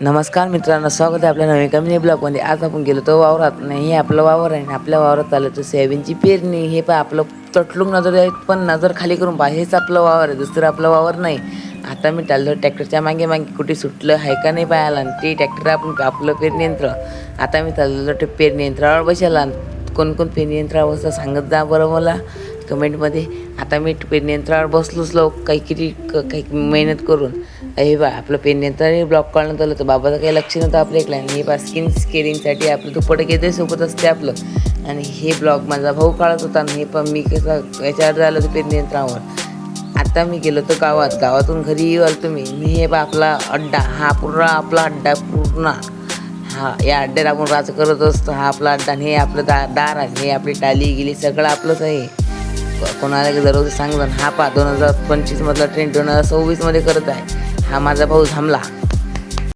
नमस्कार मित्रांनो, स्वागत आहे आपल्या नवीन कमी ब्लॉगमध्ये. आज आपण गेलो तो वावरात. नाही, हे आपलं वावर आहे. आपल्या वावरात आलं तर सोयाबीनची पेरणी. हे पण आपलं तटलूक नजर आहे, पण नजर खाली करून पहा, हेच आपलं वावर आहे, दुसरं आपलं वावर नाही. आता मी चाललो ट्रॅक्टरच्या मागे मागे, कुठे सुटलं आहे का नाही पाहायला. आणि ते ट्रॅक्टर आपलं पेरणी यंत्र. आता मी चाललो ते पेरणी यंत्रावर बसायला. कोण पेरणी यंत्रावर बसलं सांगत जा बरं मला कमेंटमध्ये. आता मी पेरणी यंत्रावर बसलोच काही मेहनत करून. हे बा आपलं पेरणी यंत्राने ब्लॉक काढण्यात आलं, तर बाबाचं काही लक्ष नव्हतं आपल्याकडे. आणि हे बा स्केरिंगसाठी आपलं दुप्पट घेते सोबत असते आपलं. आणि हे ब्लॉक माझा भाऊ काढत होता. आणि हे पण मी कसं याच्यावर झालं होतं पेरणी यंत्रावर. आता मी गेलो तर गावातून घरी आलो तुम्ही. मी हे बा आपला अड्डा, हा पूर्ण आपला अड्डा पूर्ण. हा, या अड्ड्यात आपण राज करत असतो. हा आपला अड्डा. आणि हे आपलं दार आहे. हे आपली टाली गेली सगळं आपलंच आहे. कोणाला दररोज सांगतो. हा पा 2025 मधला ट्रेंड 2026 मध्ये करत आहे. हा माझा भाऊ थांबला.